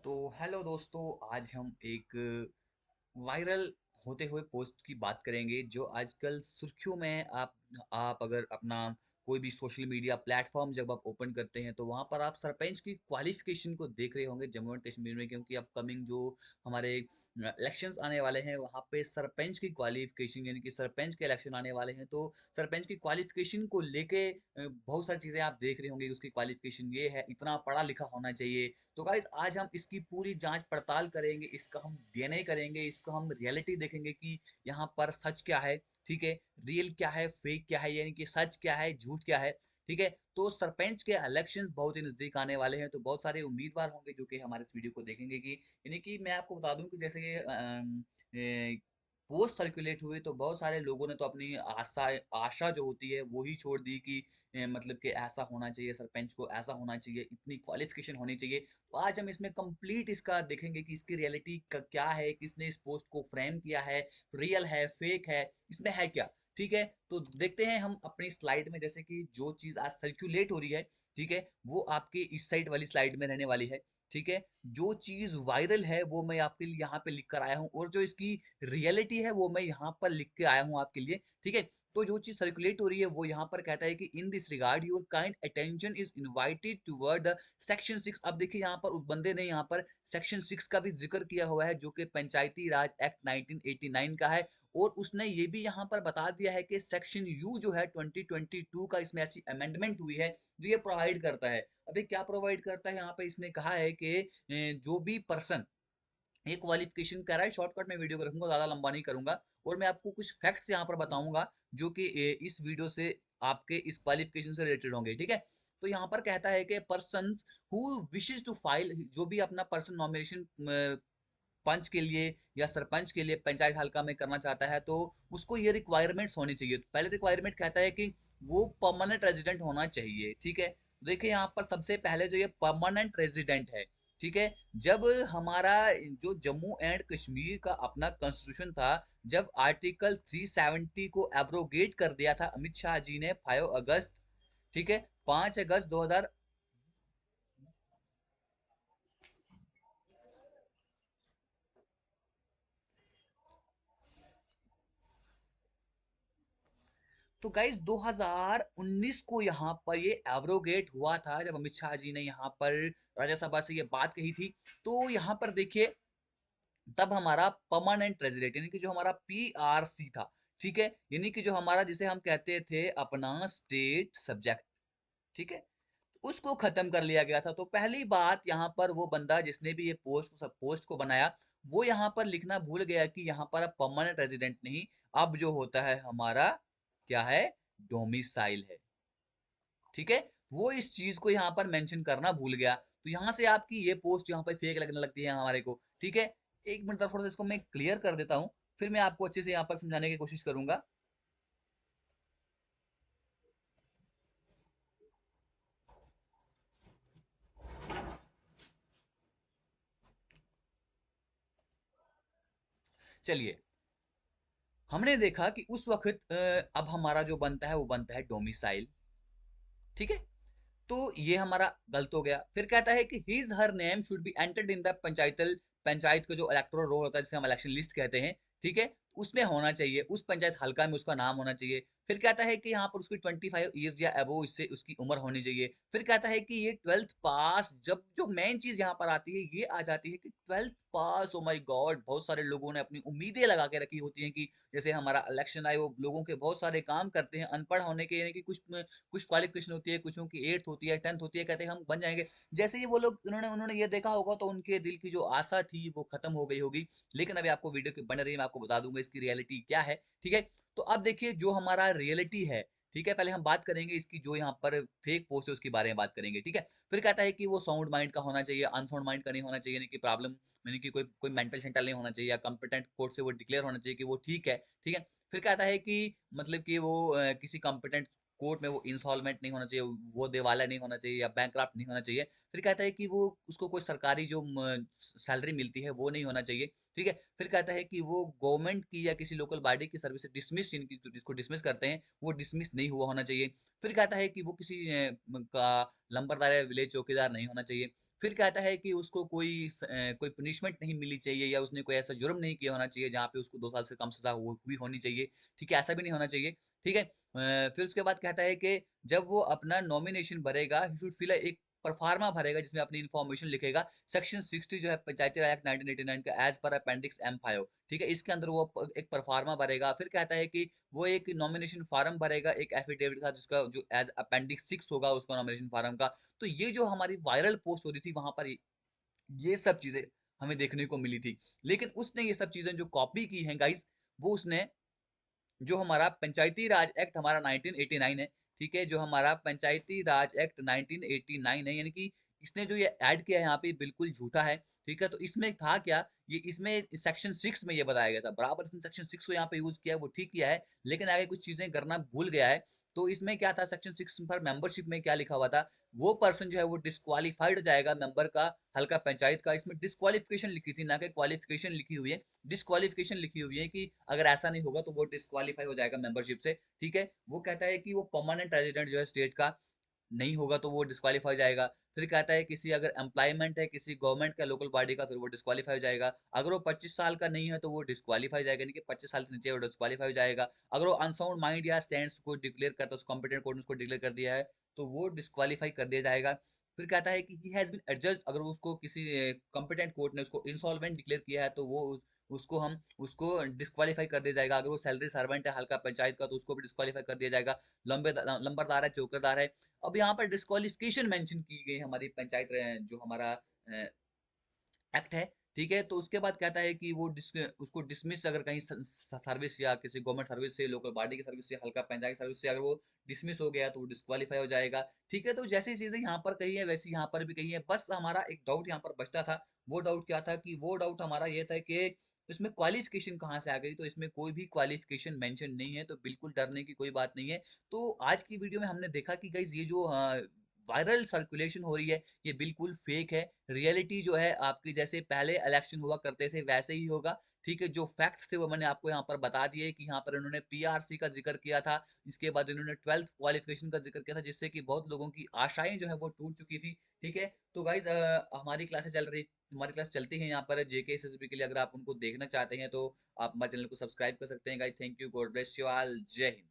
तो हेलो दोस्तों, आज हम एक वायरल होते हुए पोस्ट की बात करेंगे जो आजकल सुर्खियों में है। आप अगर अपना कोई भी सोशल मीडिया प्लेटफॉर्म जब आप ओपन करते हैं तो वहां पर आप सरपंच की क्वालिफिकेशन को देख रहे होंगे जम्मू एंड कश्मीर में, क्योंकि अपकमिंग जो हमारे इलेक्शंस आने वाले हैं वहां पे सरपंच की क्वालिफिकेशन यानी कि सरपंच के इलेक्शन आने वाले हैं। तो सरपंच की क्वालिफिकेशन को लेके बहुत सारी चीजें आप देख रहे होंगे। उसकी क्वालिफिकेशन ये है, इतना पढ़ा लिखा होना चाहिए। तो गाइस, आज हम इसकी पूरी जांच पड़ताल करेंगे, इसका हम डीएनए करेंगे, इसका हम रियलिटी देखेंगे कि यहाँ पर सच क्या है, ठीक है, रियल क्या है, फेक क्या है, यानी कि सच क्या है, झूठ क्या है। ठीक है, तो सरपंच के इलेक्शन बहुत ही नजदीक आने वाले हैं, तो बहुत सारे उम्मीदवार होंगे जो कि हमारे इस वीडियो को देखेंगे। कि यानी कि मैं आपको बता दूं कि जैसे ये पोस्ट सर्कुलेट हुए तो बहुत सारे लोगों ने तो अपनी आशा आशा जो होती है वो ही छोड़ दी कि मतलब कि ऐसा होना चाहिए, सरपंच को ऐसा होना चाहिए, इतनी क्वालिफिकेशन होनी चाहिए। तो आज हम इसमें कंप्लीट इसका देखेंगे कि इसकी रियलिटी क्या है, किसने इस पोस्ट को फ्रेम किया है, रियल है, फेक है, इसमें है क्या। ठीक है, तो देखते हैं हम अपनी स्लाइड में, जैसे कि जो चीज आज सर्कुलेट हो रही है, ठीक है, वो आपके इस साइड वाली स्लाइड में रहने वाली है। ठीक है, जो चीज वायरल है वो मैं आपके लिए यहाँ पे लिख कर आया हूँ, और जो इसकी रियलिटी है वो मैं यहाँ पर लिख के आया हूँ आपके लिए। ठीक है, तो जो चीज सर्कुलेट हो रही है वो यहाँ पर कहता है कि in this regard your kind attention is invited toward the section 6। अब देखिए यहाँ पर उस बंदे ने यहाँ पर सेक्शन 6 का भी जिक्र किया हुआ है, जो कि पंचायती राज एक्ट 1989 का है। और उसने ये भी यहाँ पर बता दिया है कि सेक्शन यू जो है 2022 का, इसमें ऐसी अमेंडमेंट हुई है जो ये प्रोवाइड करता है। अभी क्या प्रोवाइड करता है, यहाँ पे इसने कहा है कि जो भी पर्सन ये क्वालिफिकेशन कर रहा है, शॉर्टकट में वीडियो को रखूंगा, ज्यादा लंबा नहीं करूंगा, और मैं आपको कुछ फैक्ट्स यहाँ पर बताऊंगा जो कि इस वीडियो से आपके इस क्वालिफिकेशन से रिलेटेड होंगे। ठीक है, तो यहाँ पर कहता है कि person who wishes to file, जो भी अपना पर्सन नॉमिनेशन पंच के लिए या सरपंच के लिए पंचायत हल्का में करना चाहता है, तो उसको ये रिक्वायरमेंट्स होनी चाहिए। तो पहले रिक्वायरमेंट कहता है कि वो परमानेंट रेजिडेंट होना चाहिए। ठीक है, देखिए यहाँ पर सबसे पहले जो ये परमानेंट रेजिडेंट है। ठीक है, जब हमारा जो जम्मू एंड कश्मीर का अपना कॉन्स्टिट्यूशन था, जब आर्टिकल 370 को एब्रोगेट कर दिया था अमित शाह जी ने 5 अगस्त, ठीक है, 5 अगस्त 2000। तो गाइस 2019 को यहाँ पर ये एब्रोगेट हुआ था, जब अमित शाह जी ने यहाँ पर राज्यसभा से ये बात कही थी। तो यहाँ पर देखिए, तब हमारा परमानेंट रेजिडेंट यानी कि जो हमारा पीआरसी था, ठीक है, यानी कि जो हमारा जिसे हम कहते थे अपना स्टेट सब्जेक्ट, ठीक है, उसको खत्म कर लिया गया था। तो पहली बात यहाँ पर वो बंदा जिसने भी ये पोस्ट को बनाया, वो यहाँ पर लिखना भूल गया कि यहाँ पर अब परमानेंट रेजिडेंट नहीं, अब जो होता है हमारा क्या है, डोमिसाइल है। ठीक है, वो इस चीज को यहाँ पर मेंशन करना भूल गया। तो यहाँ से आपकी ये पोस्ट यहाँ पर फेक लगने लगती है हमारे को। ठीक है, एक मिनट थोड़ा सा इसको मैं क्लियर कर देता हूँ, फिर मैं आपको अच्छे से यहाँ पर समझाने की कोशिश करूंगा। चलिए, हमने देखा कि उस वक्त अब हमारा जो बनता है वो बनता है डोमिसाइल। ठीक है, तो ये हमारा गलत हो गया। फिर कहता है कि his her name should be entered in the panchayat का जो इलेक्टोरल रोल होता है, जिसे हम इलेक्शन लिस्ट कहते हैं, ठीक है, उसमें होना चाहिए, उस पंचायत हल्का में उसका नाम होना चाहिए। फिर कहता है कि यहाँ पर उसकी 25 ईयर्स या अबो इससे उसकी उम्र होनी चाहिए। फिर कहता है कि ये 12th पास, जब जो मेन चीज यहाँ पर आती है ये आ जाती है कि 12th pass, oh my God, बहुत सारे लोगों ने अपनी उम्मीदें लगा के रखी होती हैं कि जैसे हमारा इलेक्शन आए, वो लोगों के बहुत सारे काम करते हैं अनपढ़ होने के, यानी कि कुछ कुछ क्वालिफिकेशन होती है, कुछ की 8th होती है, 10th होती है, कहते हैं हम बन जाएंगे। जैसे ही वो लोग उन्होंने उन्होंने ये देखा होगा तो उनके दिल की जो आशा थी वो खत्म हो गई होगी। लेकिन अभी आपको वीडियो की बन रही है, मैं आपको बता दूंगा इसकी रियलिटी क्या है। ठीक है, तो अब देखिए जो हमारा रियलिटी है, ठीक है, पहले हम बात करेंगे इसकी जो यहाँ पर फेक पोस्ट है उसके बारे में बात करेंगे। ठीक है, फिर कहता है कि वो साउंड माइंड का होना चाहिए, अनसाउंड माइंड का नहीं होना चाहिए, यानी कि प्रॉब्लम यानी कि कोई कोई मेंटल सेंटल नहीं होना चाहिए, या कंपिटेंट कोर्ट से वो डिक्लेयर होना चाहिए कि वो ठीक है। ठीक है, फिर कहता है कि मतलब कि वो किसी कंपिटेंट कोर्ट में वो इंसॉल्वेंट नहीं होना चाहिए, वो दिवालिया नहीं होना चाहिए, या बैंकक्रप्ट नहीं होना चाहिए। फिर कहता है कि वो उसको कोई सरकारी जो सैलरी मिलती है वो नहीं होना चाहिए। ठीक है, फिर कहता है कि वो गवर्नमेंट की या किसी लोकल बॉडी की सर्विस से डिसमिस, जिसको डिसमिस करते हैं, वो डिसमिस नहीं हुआ होना चाहिए। फिर कहता है कि वो किसी का लंबरदार या विलेज चौकीदार नहीं होना चाहिए। फिर कहता है कि उसको कोई पनिशमेंट नहीं मिलनी चाहिए या उसने कोई ऐसा जुर्म नहीं किया होना चाहिए जहाँ पे उसको 2 साल से कम सज़ा हुई होनी चाहिए, ठीक है? ऐसा भी नहीं होना चाहिए, ठीक है? फिर उसके बाद कहता है कि जब वो अपना नॉमिनेशन भरेगा, ही शुड फिल एक प्रोफार्मा भरेगा जिसमें अपनी इन्फॉर्मेशन लिखेगा। सेक्शन 60 जो है पंचायती राज एक्ट 1989 का एज़ पर अपेंडिक्स एम 5, ठीक है? इसके अंदर वो एक प्रोफार्मा भरेगा। फिर कहता है कि वो एक नॉमिनेशन फॉर्म भरेगा एक एफिडेविट का जिसका जो एज़ अपेंडिक्स 6 होगा उसका नॉमिनेशन फॉर्म का। तो ये जो हमारी वायरल पोस्ट हो रही थी वहाँ पर ये सब चीज़ें हमें देखने को मिली थी। लेकिन उसने ये सब चीज़ें जो कॉपी की हैं गाइज़, वो उसने जो हमारा पंचायती राज एक्ट हमारा 1989 है, ठीक है? जो हमारा पंचायती राज एक्ट 1989 है, यानी कि इसने जो ये ऐड किया है यहाँ पे बिल्कुल झूठा है, ठीक है? तो इसमें था क्या, ये इसमें सेक्शन 6 में ये बताया गया था, बराबर इसने सेक्शन 6 को यहाँ पे यूज़ किया है, वो ठीक किया है, लेकिन आगे कुछ चीज़ें करना भूल गया है। तो इसमें क्या था सेक्शन 6 पर मेंबरशिप में क्या लिखा हुआ था, वो पर्सन जो है वो डिस्क्वालिफाइड हो जाएगा मेंबर का हल्का पंचायत का, इसमें डिस्क्वालिफिकेशन लिखी थी, ना कि क्वालिफिकेशन लिखी हुई है। डिस्क्वालिफिकेशन लिखी हुई है कि अगर ऐसा नहीं होगा तो वो डिस्क्वालीफाई हो जाएगा मेंबरशिप से, ठीक है? वो कहता है कि वो परमानेंट रेजिडेंट जो है स्टेट का नहीं होगा तो वो डिस्क्वालीफाई हो जाएगा। फिर कहता है किसी अगर एम्प्लॉयमेंट है किसी गवर्नमेंट का लोकल बॉडी का, फिर वो डिस्क्वालीफाई हो जाएगा। अगर वो 25 साल का नहीं है तो वो डिस्क्वालीफाई हो जाएगा, यानी कि 25 साल से नीचे वो डिस्क्वालीफाई हो जाएगा। अगर वो अनसाउंड माइंड या सेंस को डिक्लेयर करता है, कॉम्पिटेंट कोर्ट ने उसको डिक्लेयर कर दिया है, तो वो डिस्क्वालीफाई कर दिया जाएगा। फिर कहता है कि ही हैज बीन एडजस्ट, अगर उसको किसी कॉम्पिटेंट कोर्ट ने उसको इंसॉल्वेंट डिक्लेयर किया है तो वो उसको डिस्क्वालीफाई कर दिया जाएगा। अगर वो सैलरी सर्वेंट है हल्का पंचायत का तो उसको भी डिस्क्वालीफाई कर दिया जाएगा। लंबरदार है, चौकीदार है। अब यहाँ पर डिस्क्वालिफिकेशन मेंशन की गई हमारी पंचायत जो हमारा एक्ट है, ठीक है? तो उसके बाद कहता है कि उसको डिसमिस अगर कहीं सर्विस या किसी गवर्नमेंट सर्विस से, लोकल बॉडी की सर्विस से, हल्का पंचायत सर्विस से अगर वो डिसमिस हो गया तो वो डिस्क्वालीफाई हो जाएगा, ठीक है? तो जैसी चीजें यहाँ पर कही है वैसी यहाँ पर भी कही है। बस हमारा एक डाउट यहाँ पर बचता था। वो डाउट क्या था कि वो डाउट हमारा ये था कि इसमें क्वालिफिकेशन कहाँ से आ गई, तो इसमें कोई भी क्वालिफिकेशन मेंशन नहीं है, तो बिल्कुल डरने की कोई बात नहीं है। तो आज की वीडियो में हमने देखा कि गाइज ये जो वायरल सर्कुलेशन हो रही है ये बिल्कुल फेक है। रियलिटी जो है आपकी जैसे पहले इलेक्शन हुआ करते थे वैसे ही होगा, ठीक है? जो फैक्ट्स थे वो मैंने आपको यहाँ पर बता दिए कि यहाँ पर इन्होंने पीआरसी का जिक्र किया था, इसके बाद इन्होंने 12th क्वालिफिकेशन का जिक्र किया था जिससे कि बहुत लोगों की आशाएं जो है वो टूट चुकी थी, ठीक है? तो गाइज हमारी क्लास चलती है यहाँ पर जेके एसएसबी के लिए। अगर आप उनको देखना चाहते हैं तो आप हमारे चैनल को सब्सक्राइब कर सकते हैं guys. Thank you, God bless you all, जय हिंद।